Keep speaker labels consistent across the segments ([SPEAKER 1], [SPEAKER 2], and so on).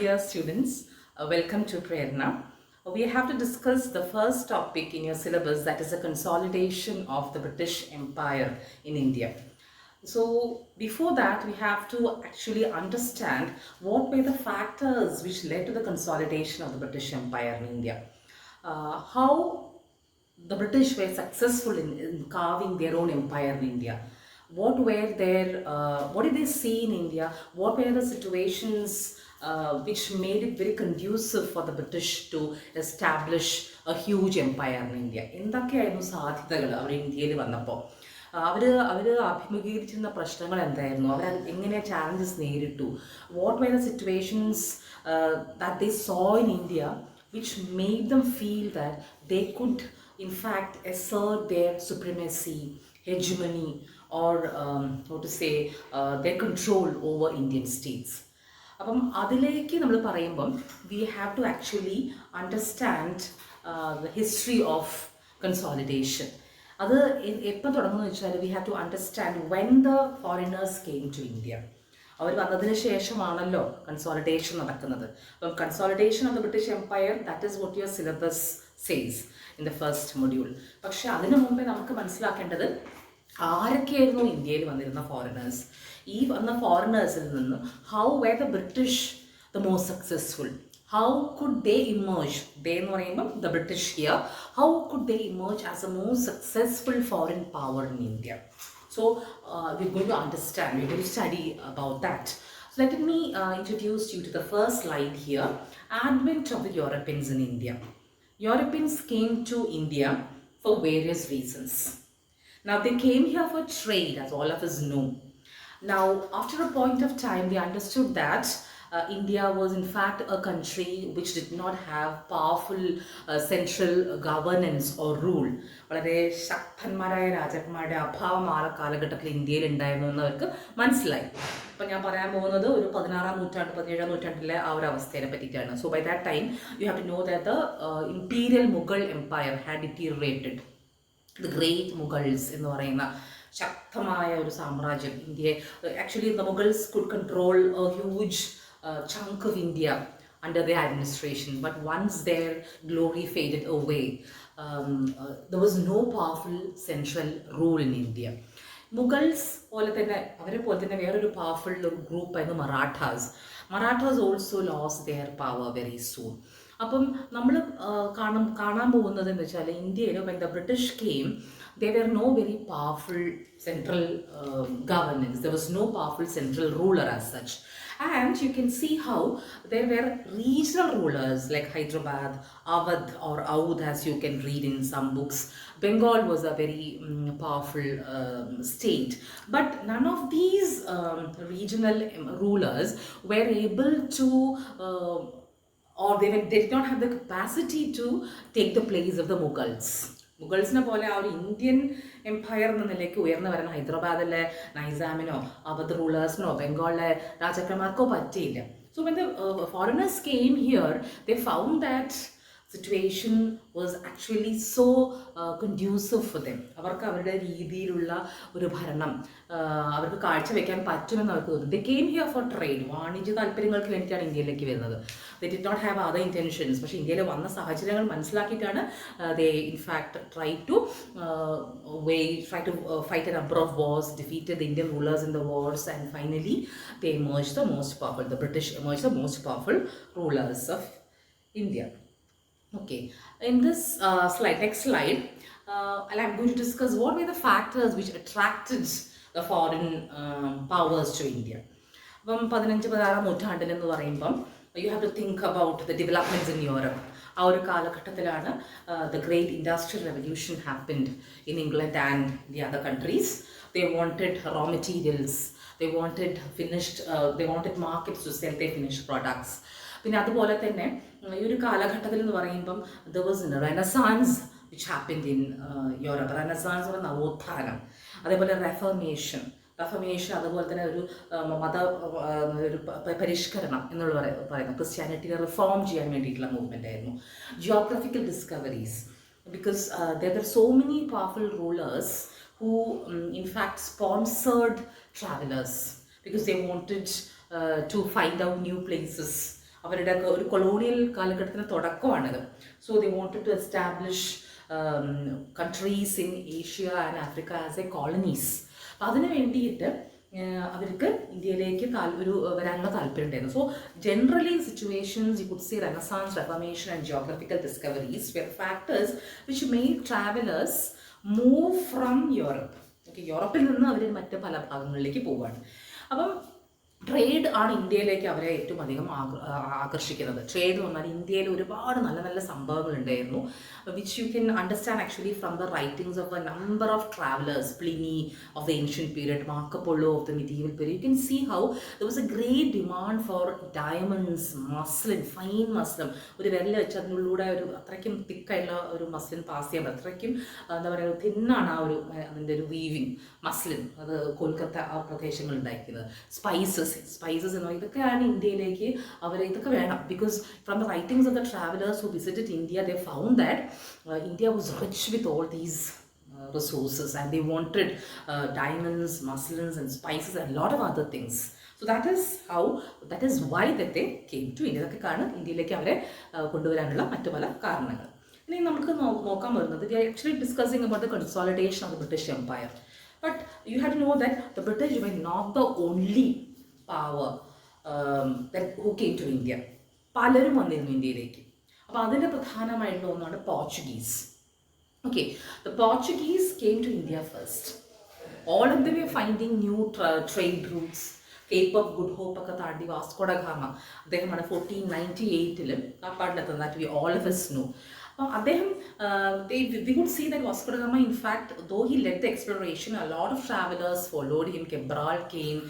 [SPEAKER 1] dear students. Welcome to Prerna. We have to discuss the first topic in your syllabus, that is a consolidation of the British Empire in India. So before that, we have to actually understand what were the factors which led to the consolidation of the British Empire in India. How the British were successful in carving their own empire in India. What did they see in India? What were the situations which made it very conducive for the British to establish a huge empire in India? എന്തൊക്കെയായിരുന്നു സാധ്യതകൾ അവർ ഇന്ത്യയിൽ വന്നപ്പോൾ അവർ അഭിമുഖീകരിച്ചിരുന്ന പ്രശ്നങ്ങൾ എന്തായിരുന്നു, അവർ എങ്ങനെ challenges നേരിട്ടു, what were the situations that they saw in India which made them feel that they could in fact assert their supremacy, hegemony, or what to say, their control over Indian states. അപ്പം അതിലേക്ക് നമ്മൾ പറയുമ്പം we have to actually understand the history of consolidation. അത് എപ്പോൾ തുടങ്ങുന്നു വെച്ചാൽ we have to understand when the foreigners came to India. അവർ വന്നതിന് ശേഷമാണല്ലോ consolidation നടക്കുന്നത്. അപ്പം consolidation of the British empire, that is what your syllabus says in the first module. പക്ഷെ അതിനു മുമ്പേ നമുക്ക് മനസ്സിലാക്കേണ്ടത് ആരൊക്കെയായിരുന്നു ഇന്ത്യയിൽ വന്നിരുന്ന ഫോറിനേഴ്സ്. ഈ വന്ന ഫോറിനേഴ്സിൽ നിന്ന് how were the British the most successful, how could they emerge? They എന്ന് പറയുമ്പം the British here, how could they emerge as a most successful foreign power in India? So we're going to understand, we're going to study about that. So let me introduce you to the first slide here. Advent of the Europeans in India. Europeans came to India for various reasons. Now they came here for trade, as all of us know. Now after a point of time they understood that India was in fact a country which did not have powerful central governance or rule. വളരെ ശക്തന്മാരായ രാജാക്കന്മാരുടെ അഭാവം ആ കാലഘട്ടത്തിൽ ഇന്ത്യയിൽ ഉണ്ടായിരുന്നു എന്നവർക്ക് മനസ്സിലായി. അപ്പം ഞാൻ പറയാൻ പോകുന്നത് ഒരു 16-ാം നൂറ്റാണ്ട് 17-ാം നൂറ്റാണ്ടിലെ ആ ഒരു അവസ്ഥയെ പറ്റിയിട്ടാണ്. So by that time you have to know that the imperial Mughal empire had deteriorated. The great Mughals എന്ന് പറയുന്ന ശക്തമായ ഒരു സാമ്രാജ്യം ഇന്ത്യയെ, actually the Mughals could control a huge chunk of India under their administration, but once their glory faded away, there was no powerful central rule in India. Mughals പോലെ തന്നെ അവരെ പോലെ തന്നെ വേറൊരു പവർഫുൾ ഗ്രൂപ്പ് ആയിരുന്നു Marathas. Marathas also lost their power very soon. അപ്പം നമ്മൾ കാണാൻ പോകുന്നത് എന്ന് വെച്ചാൽ ഇന്ത്യയിൽ when the British came, there were no very powerful central governance. There was no powerful central ruler as such. And you can see how there were regional rulers like Hyderabad, Awadh or Oudh, as you can read in some books. Bengal was a very powerful state. But none of these regional rulers were able to or they did not have the capacity to take the place of the Mughals. മുഗൾസിനെ പോലെ ആ ഒരു Indian Empire എന്ന നിലയ്ക്ക് ഉയർന്നു വരാൻ ഹൈദരാബാദിലെ നൈസാമിനോ അവധ് റൂളേഴ്സിനോ ബംഗാളിലെ രാജാക്കന്മാർക്കോ പറ്റിയില്ല. So when the foreigners came here they found that situation was actually so conducive for them. അവർക്ക് അവരുടെ രീതിയിലുള്ള ഒരു ഭരണം അവർക്ക് കാഴ്ചവെക്കാൻ പറ്റുമെന്ന് അവർക്ക് തോന്നുന്നു. They came here for trade, വാണിജ്യ താല്പര്യങ്ങൾക്ക് വേണ്ടിയിട്ടാണ് ഇന്ത്യയിലേക്ക് വരുന്നത്. They did not have other intentions. പക്ഷേ ഇന്ത്യയിൽ വന്ന സാഹചര്യങ്ങൾ മനസ്സിലാക്കിയിട്ടാണ് they in fact try to fight a number of wars, defeated the Indian rulers in the wars, and finally they emerge the most powerful, the British emerge the most powerful rulers of India. Okay, in this next slide, I'm going to discuss what were the factors which attracted the foreign powers to India. അപ്പം 15-16-ാം നൂറ്റാണ്ടിൽ എന്ന് പറയുമ്പം you have to think about the developments in Europe. ആ ഒരു കാലഘട്ടത്തിലാണ് the great industrial revolution happened in England and the other countries. They wanted raw materials, they wanted markets to sell their finished products. പിന്നെ അതുപോലെ തന്നെ ഈ ഒരു കാലഘട്ടത്തിൽ എന്ന് പറയുമ്പം there was a renaissance which happened in Europe. Renaissance ഒരു നവോത്ഥാനം, അതേപോലെ reformation, അതുപോലെ തന്നെ ഒരു ഒരു പരിഷ്കരണം എന്നുള്ള പറയുന്നത് ക്രിസ്ത്യാനിറ്റിയെ റിഫോം ചെയ്യാൻ വേണ്ടിയിട്ടുള്ള മൂവ്മെൻ്റ് ആയിരുന്നു. Geographical discoveries, because there were so many powerful rulers who in fact sponsored travelers because they wanted to find out new places. അവരുടെ ഒരു കൊളോണിയൽ കാലഘട്ടത്തിന് തുടക്കമാണിത്. So they wanted to establish countries in Asia and Africa as a colonies. അപ്പം അതിന് വേണ്ടിയിട്ട് അവർക്ക് ഇന്ത്യയിലേക്ക് വരാനുള്ള താല്പര്യം ഉണ്ടായിരുന്നു. So generally situations you could see renaissance, reformation and geographical discoveries were factors which made travellers move from Europe. Okay, യൂറോപ്പിൽ നിന്ന് അവർ മറ്റ് പല ഭാഗങ്ങളിലേക്ക് പോവുകയാണ്. അപ്പം ട്രേഡ് ആണ് ഇന്ത്യയിലേക്ക് അവരെ ഏറ്റവും അധികം ആകർഷിക്കുന്നത്. ട്രേഡ് എന്ന് പറഞ്ഞാൽ ഇന്ത്യയിൽ ഒരുപാട് നല്ല നല്ല സംഭവങ്ങൾ ഉണ്ടായിരുന്നു, which you can understand actually from the writings of a number of travellers. Pliny of the ancient period, Marco Polo of the medieval period. You can see how there was a great demand for diamonds, muslin, fine muslin. ഒരു വിരൽ വെച്ച് അതിനുള്ളിലൂടെ ഒരു അത്രയ്ക്കും തിക്കായിട്ടുള്ള ഒരു muslin pass ചെയ്യാൻ പറ്റും. അത്രയ്ക്കും എന്താ പറയുക, തിന്നാണ് അതിൻ്റെ ഒരു വീവിങ് മസ്ലിൻ. അത് കൊൽക്കത്ത ആ പ്രദേശങ്ങൾ ഉണ്ടായിരിക്കുന്നത്. സ്പൈസസ് എന്ന് പറയുന്നത് ഇതൊക്കെയാണ് ഇന്ത്യയിലേക്ക് ഇതൊക്കെ വേണം. Because from the writings of the travellers who visited India, they found that India was rich with all these resources, and they wanted diamonds, muslins and spices and a lot of other things. So that is why that they came to India. ഇതൊക്കെയാണ് ഇന്ത്യയിലേക്ക് അവരെ കൊണ്ടുവരാനുള്ള മറ്റു പല കാരണങ്ങൾ. ഇനി നമുക്ക് നോക്കാൻ വരുന്നത്, we are actually discussing about the consolidation of the British Empire. But you have to know that the British were not the only power who came to India. പലരും വന്നിരുന്നു ഇന്ത്യയിലേക്ക്. അപ്പോൾ അതിൻ്റെ പ്രധാനമായിട്ടുള്ള ഒന്നാണ് Portuguese. Okay, the Portuguese came to India first. All of them were finding new trade routes. Cape of Good Hope ഒക്കെ താണ്ടി Vasco da Gama അദ്ദേഹമാണ് 1498 കാപ്പാടിലെത്തുന്നത്. that we all of us know. അപ്പോൾ അദ്ദേഹം we could see that Vasco da Gama, in fact, though he led the exploration, a lot of travelers followed him. Cabral came.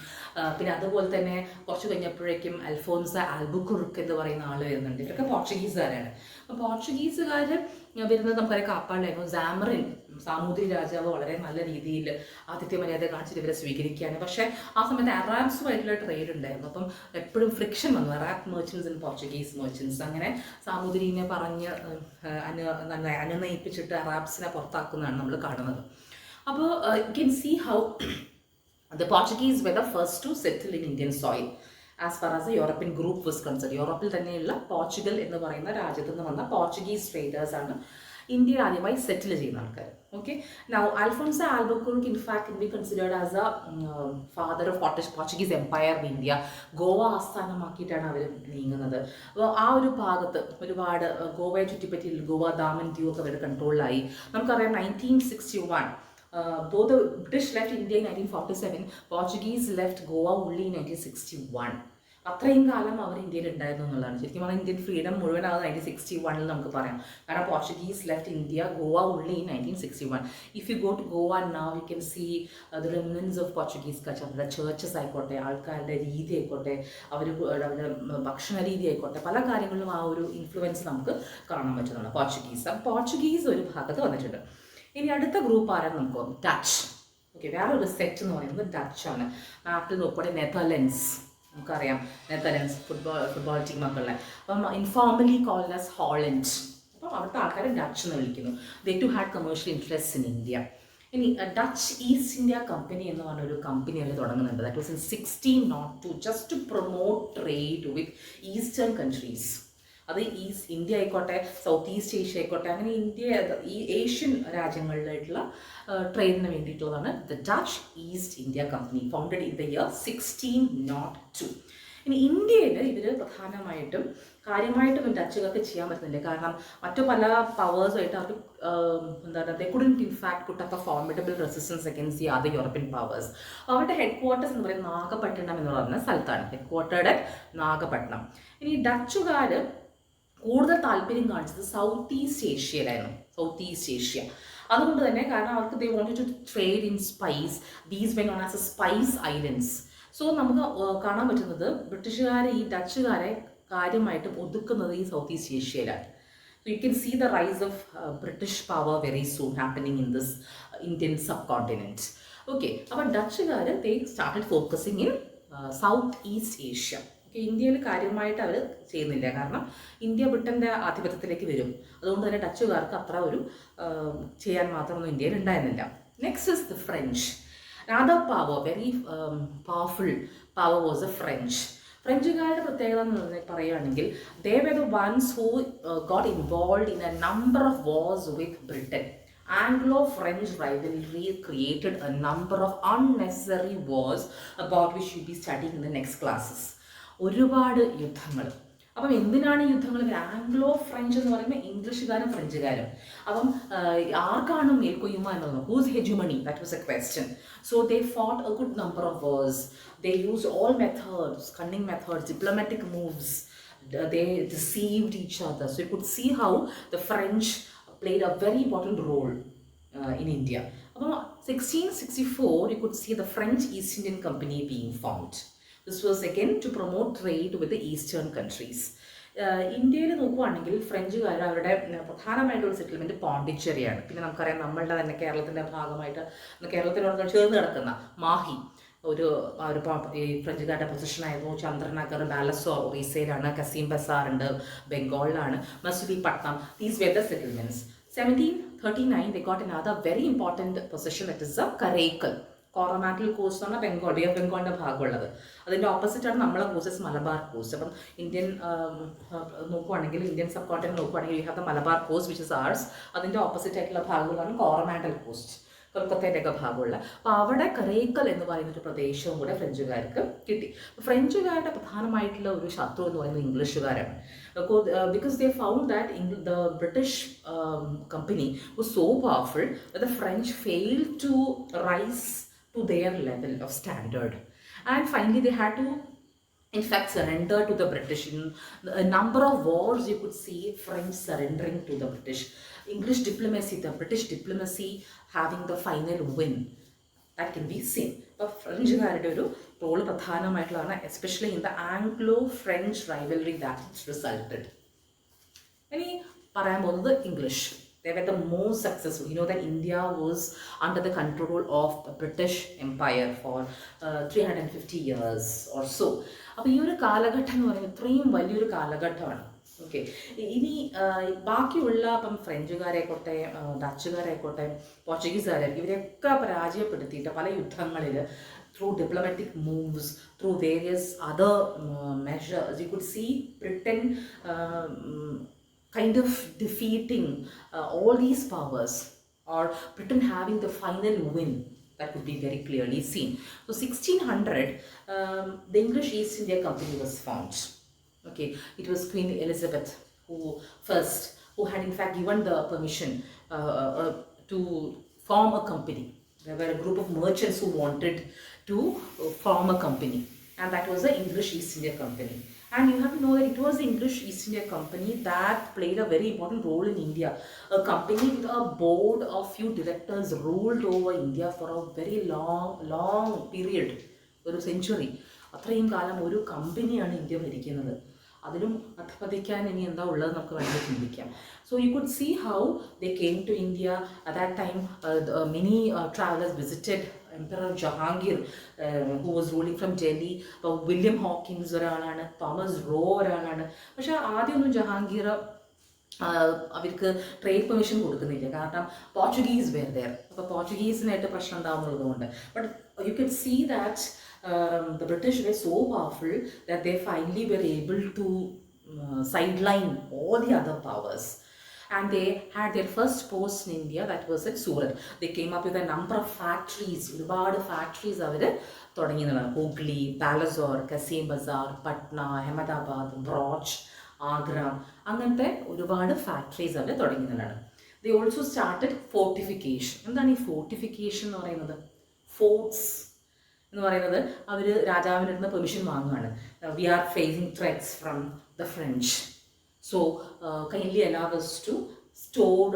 [SPEAKER 1] പിന്നെ അതുപോലെ തന്നെ കുറച്ച് കഴിഞ്ഞപ്പോഴേക്കും അൽഫോൻസ ആൽബുക്കുർക്ക് എന്ന് പറയുന്ന ആൾ വരുന്നുണ്ട്. ഇവരൊക്കെ പോർച്ചുഗീസുകാരാണ്. അപ്പോൾ പോർച്ചുഗീസുകാർ വരുന്നത് നമുക്കറിയാം കാപ്പാടിലായിരുന്നു. സാമറിൻ, സാമൂതിരി രാജാവ് വളരെ നല്ല രീതിയിൽ ആതിഥ്യ മര്യാദ കാണിച്ചിട്ട് ഇവരെ സ്വീകരിക്കുകയാണ്. പക്ഷേ ആ സമയത്ത് അറാബ്സുമായിട്ടുള്ള ട്രേഡ് ഉണ്ടായിരുന്നു. അപ്പം എപ്പോഴും ഫ്രിക്ഷൻ വന്നു, Arab merchants and Portuguese merchants. അങ്ങനെ സാമൂതിരിനെ പറഞ്ഞ് അനുനയിപ്പിച്ചിട്ട് അറാബ്സിനെ പുറത്താക്കുന്നതാണ് നമ്മൾ കാണുന്നത്. അപ്പോൾ you can see how the Portuguese were the first to settle in Indian soil as far as the European group was concerned. യൂറോപ്പിൽ തന്നെയുള്ള പോർച്ചുഗൽ എന്ന് പറയുന്ന രാജ്യത്ത് നിന്ന് വന്ന പോർച്ചുഗീസ് ട്രേഡേഴ്സാണ് ഇന്ത്യയിൽ ആദ്യമായി സെറ്റിൽ ചെയ്യുന്ന ആൾക്കാർ. Okay, now Alfonso Albuquerque in fact can be considered as a father of Portuguese empire in India. Goa ആസ്ഥാനമാക്കിയിട്ടാണ് അവർ നീങ്ങുന്നത്. അപ്പോൾ ആ ഒരു ഭാഗത്ത് ഒരുപാട് ഗോവയെ ചുറ്റിപ്പറ്റി ഗോവ, ദാമൻ, ദ്യൂ ഒക്കെ അവരുടെ കൺട്രോളിലായി. നമുക്കറിയാം 1961 though the British left India in 1947, Portuguese left Goa only in 1961. അത്രയും കാലം അവർ ഇന്ത്യയിൽ ഉണ്ടായിരുന്നു എന്നുള്ളതാണ്. ശരിക്കും പറഞ്ഞാൽ ഇന്ത്യൻ ഫ്രീഡം മുഴുവനാകുന്നത് 1961 നമുക്ക് പറയാം. കാരണം Portuguese left India, Goa only in 1961. If you go to Goa now, you can see the remnants of Portuguese culture. അവരുടെ ചേർച്ചസ് ആയിക്കോട്ടെ, ആൾക്കാരുടെ രീതി ആയിക്കോട്ടെ, അവരുടെ ഭക്ഷണ രീതി ആയിക്കോട്ടെ, പല കാര്യങ്ങളിലും ആ ഒരു ഇൻഫ്ലുവൻസ് നമുക്ക് കാണാൻ പറ്റുന്നതാണ് പോർച്ചുഗീസ് ഒരു ഭാഗത്ത് വന്നിട്ടുണ്ട്. ഇനി അടുത്ത ഗ്രൂപ്പ് ആരാണ് നമുക്ക് ഡച്ച്. ഓക്കെ, വേറൊരു സെറ്റ് എന്ന് പറയുന്നത് ഡച്ച് ആണ്. നാട്ടിൽ നോക്കുകയാണെങ്കിൽ നെതർലൻഡ്സ്, നമുക്കറിയാം നെതർലൻഡ്സ് ഫുട്ബോൾ ടീമൊക്കെ ഉള്ളത്. അപ്പം ഇൻഫോർമലി കോൾഡ് ആസ് ഹോളണ്ട്. അപ്പം അവിടുത്തെ ആൾക്കാരെ ഡച്ച് എന്ന് വിളിക്കുന്നു. They too had commercial interest in India. ഇനി ഡച്ച് ഈസ്റ്റ് ഇന്ത്യ കമ്പനി എന്ന് പറഞ്ഞൊരു കമ്പനി അവർ തുടങ്ങുന്നുണ്ട്. That was in 1602 just to promote trade with eastern countries. അത് ഇന്ത്യ ആയിക്കോട്ടെ, സൗത്ത് ഈസ്റ്റ് ഏഷ്യ ആയിക്കോട്ടെ, അങ്ങനെ ഈ ഏഷ്യൻ രാജ്യങ്ങളിലായിട്ടുള്ള ട്രേഡിന് വേണ്ടിയിട്ടുള്ളതാണ് the Dutch East India company, founded in the year 1602. ഇനി ഇന്ത്യയിൽ ഇവർ പ്രധാനമായിട്ടും കാര്യമായിട്ടും ഡച്ചുകാർക്ക് ചെയ്യാൻ പറ്റുന്നില്ല. കാരണം മറ്റു പല പവേഴ്സുമായിട്ട് അവർക്ക് എന്താണ്, they couldn't in fact put up a formidable resistance against the other European powers. അവരുടെ ഹെഡ് ക്വാർട്ടേഴ്സ് എന്ന് പറയുന്നത് നാഗപട്ടണം എന്ന് പറയുന്ന സ്ഥലത്താണ്, ഹെഡ് ക്വാർട്ടേർഡ് അറ്റ് നാഗപട്ടണം. ഇനി ഡച്ചുകാർ കൂടുതൽ താല്പര്യം കാണിച്ചത് സൗത്ത് ഈസ്റ്റ് ഏഷ്യയിലായിരുന്നു, സൗത്ത് ഈസ്റ്റ് ഏഷ്യ. അതുകൊണ്ട് തന്നെ കാരണം അവർക്ക് they wanted to trade in spice. These when known as a spice islands. So നമുക്ക് കാണാൻ പറ്റുന്നത് ബ്രിട്ടീഷുകാരെ ഈ ഡച്ചുകാരെ കാര്യമായിട്ടും ഒതുക്കുന്നത് ഈ സൗത്ത് ഈസ്റ്റ് ഏഷ്യയിലാണ്. So you can see the rise of British power very soon happening in this Indian subcontinent. Okay, അപ്പോൾ ഡച്ചുകാർ they started focusing in South East Asia. ഇന്ത്യയിൽ കാര്യമായിട്ട് അവർ ചെയ്യുന്നില്ല, കാരണം ഇന്ത്യ ബ്രിട്ടൻ്റെ ആധിപത്യത്തിലേക്ക് വരും. അതുകൊണ്ട് തന്നെ ഡച്ചുകാർക്ക് അത്ര ഒരു ചെയ്യാൻ മാത്രമൊന്നും ഇന്ത്യയിൽ ഉണ്ടായിരുന്നില്ല. Next is the French. Another power, very powerful power was the French. ഫ്രഞ്ചുകാരുടെ പ്രത്യേകത എന്ന് പറയുകയാണെങ്കിൽ ദേ were the ones who got involved in a number of wars with Britain. Anglo-French rivalry created a number of unnecessary wars about which you'll be studying in the next classes. ഒരുപാട് യുദ്ധങ്ങൾ. അപ്പം എന്തിനാണ് ഈ യുദ്ധങ്ങൾ? Anglo French എന്ന് പറയുമ്പോൾ ഇംഗ്ലീഷുകാരും ഫ്രഞ്ചുകാരും. അപ്പം ആർക്കാണ് മേൽക്കൊയ്മ എന്നുള്ളത്? Whose hegemony? That was a question. So they fought a good number of wars. They used all methods, cunning methods, diplomatic moves. They deceived each other. So you could see how the French played a very important role in India. About 1664, you could see the French East Indian Company being formed. This was again to promote trade with the eastern countries. ഇന്ത്യയിൽ നോക്കുകയാണെങ്കിൽ ഫ്രഞ്ചുകാർ അവരുടെ പ്രധാനമായിട്ടുള്ള settlement പോണ്ടിച്ചേരിയാണ്. പിന്നെ നമുക്കറിയാം നമ്മളുടെ തന്നെ കേരളത്തിൻ്റെ ഭാഗമായിട്ട് കേരളത്തിനോട് ചേർന്ന് കിടക്കുന്ന മാഹി ഒരു ഈ ഫ്രഞ്ചുകാരുടെ പൊസിഷനായിരുന്നു. ചന്ദ്രനഗർ, ബാലസോർ ഒറീസയിലാണ്. കസീം ബസാർ ഉണ്ട് ബംഗാളിലാണ്. Masulipatnam, these were the settlements. 1739 they got another very important position, that is the Karaikal. Coromandel coast എന്ന് പറഞ്ഞാൽ ബംഗാൾ, ബേ ഓഫ് ബംഗാളിൻ്റെ ഭാഗമുള്ളത്. അതിൻ്റെ ഓപ്പോസിറ്റാണ് നമ്മളെ കോസ്റ്റസ് മലബാർ കോസ്റ്റ്. അപ്പം ഇന്ത്യൻ നോക്കുവാണെങ്കിൽ ഇന്ത്യൻ സബ് കോണ്ടിനെന്റ് നോക്കുവാണെങ്കിൽ you have the Malabar coast which is ours. അതിൻ്റെ ഓപ്പോസിറ്റ് ആയിട്ടുള്ള ഭാഗങ്ങളാണ് കോറമാറ്റൽ കോസ്റ്റ്, കൊൽക്കത്തയുടെയൊക്കെ ഭാഗമുള്ള. അപ്പോൾ അവിടെ കരൈക്കൽ എന്ന് പറയുന്നൊരു പ്രദേശവും കൂടെ ഫ്രഞ്ചുകാർക്ക് കിട്ടി. ഫ്രഞ്ചുകാരുടെ പ്രധാനമായിട്ടുള്ള ഒരു ശത്രു എന്ന് പറയുന്നത് ഇംഗ്ലീഷുകാരാണ്. Because they found that the British company was so powerful that the French failed to rise to their level of standard. And finally they had to in fact surrender to the British. In a number of wars you could see French surrendering to the British. English diplomacy, the British diplomacy having the final win. That can be seen. But ഫ്രഞ്ചുകാരുടെ ഒരു റോള് പ്രധാനമായിട്ടുള്ളതാണ്, especially in the Anglo French rivalry that it's resulted. ഇനി പറയാൻ പോകുന്നത് English. They were the most successful. You know that India was under the control of the British Empire for 350 years or so. അപ്പോൾ ഈ ഒരു കാലഘട്ടം എന്ന് പറയുന്നത് ഇത്രയും വലിയൊരു കാലഘട്ടമാണ്. ഓക്കെ, ഇനി ബാക്കിയുള്ള ഇപ്പം ഫ്രഞ്ചുകാരായിക്കോട്ടെ, ഡച്ചുകാരായിക്കോട്ടെ, പോർച്ചുഗീസുകാരായിരിക്കും, ഇവരെയൊക്കെ പരാജയപ്പെടുത്തിയിട്ട് പല യുദ്ധങ്ങളിൽ through diplomatic moves, through various other measures, you could see Britain kind of defeating all these powers, or Britain having the final win. That could be very clearly seen. So 1600, the English East India Company was formed. Okay, it was Queen Elizabeth who had in fact given the permission to form a company. There were a group of merchants who wanted to form a company, and that was the English East India Company. And you have to know that it was the English East India Company that played a very important role in India. A company with a board of few directors ruled over India for a very long period, ഒരു century. അത്രയും കാലം ഒരു കമ്പനിയാണ് India ഭരിക്കുന്നത്. അതിലും അധപതിക്കാൻ ഇനി എന്താ ഉള്ളത് നമുക്ക് വേണമെങ്കിൽ ചിന്തിക്കാം. So you could see how they came to India. At that time many travelers visited Emperor Jahangir, who was ruling from Delhi. William Hawkins ഒരാളാണ്, തോമസ് റോ ഒരാളാണ്. പക്ഷേ ആദ്യമൊന്നും ജഹാംഗീർ അവർക്ക് ട്രേഡ് പെർമിഷൻ കൊടുക്കുന്നില്ല, കാരണം പോർച്ചുഗീസ് വേർ ദെയർ. അപ്പോൾ പോർച്ചുഗീസിനായിട്ട് പ്രശ്നം ഉണ്ടാകുന്നത് കൊണ്ട്. But you can see that the British were so powerful that they finally were able to sideline all the other powers. And they had their first post in India, that was at Surat. They came up with a number of factories. ഒരുപാട് factories അവർ തുടങ്ങിയതാണ്. Hooghly, Balasore, Kazem Bazar, Patna, Ahmedabad, Broach, Agra, അങ്ങനത്തെ ഒരുപാട് factories അവർ തുടങ്ങിയതാണ്. They also started fortification. എന്താണ് ഈ fortification എന്ന് പറയുന്നത്? Forts എന്ന് പറയുന്നത് അവർ രാജാവിൻ്റെ അടുത്ത് പെർമിഷൻ വാങ്ങുകയാണ്. We are facing threats from the French, so kindly allow us to store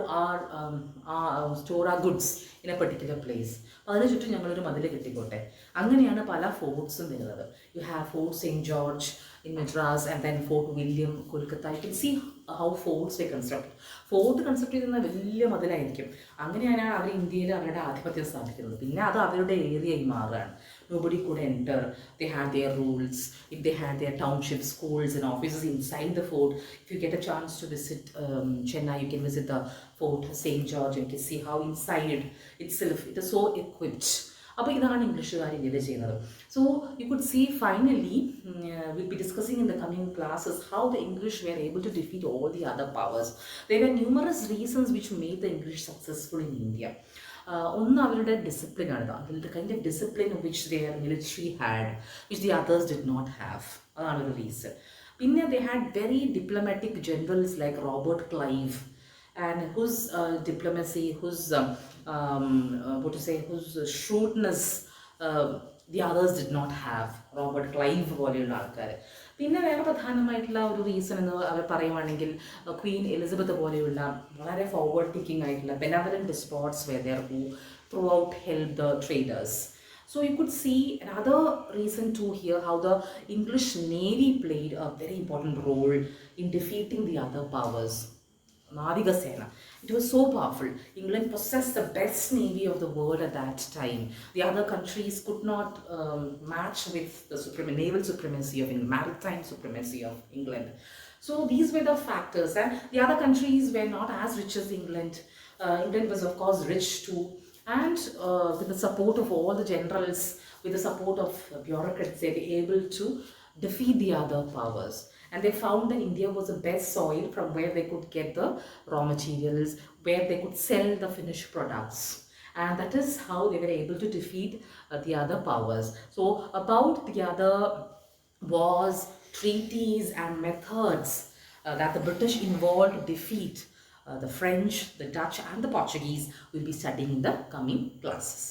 [SPEAKER 1] our goods in a particular place. അതിന് ചുറ്റും ഞങ്ങളൊരു മതിൽ കെട്ടിക്കോട്ടെ. അങ്ങനെയാണ് പല ഫോർട്ട്സും വരുന്നത്. You have fort saint George in Madras, and then Fort William, Kolkata. You can see how forts were constructed. Fort construct ചെയ്യുന്ന വലിയ മതിലായിരിക്കും. അങ്ങനെയാണ് അവർ ഇന്ത്യയിൽ അവരുടെ ആധിപത്യം സ്ഥാപിക്കുന്നത്. പിന്നെ അത് അവരുടെ ഏരിയയായി മാറുകയാണ്. Nobody could enter. They had their rules. If they had their township schools and offices inside the fort. If you get a chance to visit Chennai, you can visit the Fort St. George and you can see how inside itself it is so equipped. അപ്പോൾ ഇതാണ് ഇംഗ്ലീഷുകാർ ഇന്ത്യയിൽ ചെയ്യുന്നത്. So you could see finally will be discussing in the coming classes how the English were able to defeat all the other powers. There were numerous reasons which made the English successful in India. ഒന്ന് അവരുടെ ഡിസിപ്ലിനാണ്, അതിൻ്റെ kind of discipline which their military had which the others did not have. അതാണ് ഒരു reason. പിന്നെ they had very diplomatic generals like Robert Clive, and whose diplomacy, whose what to say, whose shrewdness the others did not have. Robert Clive പോലെയുള്ള ആൾക്കാർ. പിന്നെ വേറെ പ്രധാനമായിട്ടുള്ള ഒരു reason എന്ന് അവർ പറയുവാണെങ്കിൽ ക്വീൻ എലിസബത്ത് പോലെയുള്ള വളരെ ഫോർവേഡ് തിങ്കിങ് ആയിട്ടുള്ള benevolent despots were there who throughout help the traders. So you could see another reason too here how the English Navy played a very important role in defeating the other powers. Navika Sena. It was so powerful. England possessed the best navy of the world at that time. The other countries could not match with the naval supremacy of England, maritime supremacy of England. So these were the factors. And the other countries were not as rich as England. England was of course rich too. And with the support of all the generals, with the support of bureaucrats, they were able to defeat the other powers. And they found that India was the best soil from where they could get the raw materials, where they could sell the finished products. And that is how they were able to defeat the other powers. So about the other wars, treaties and methods that the British involved to defeat the French, the Dutch and the Portuguese, we'll be studying in the coming classes.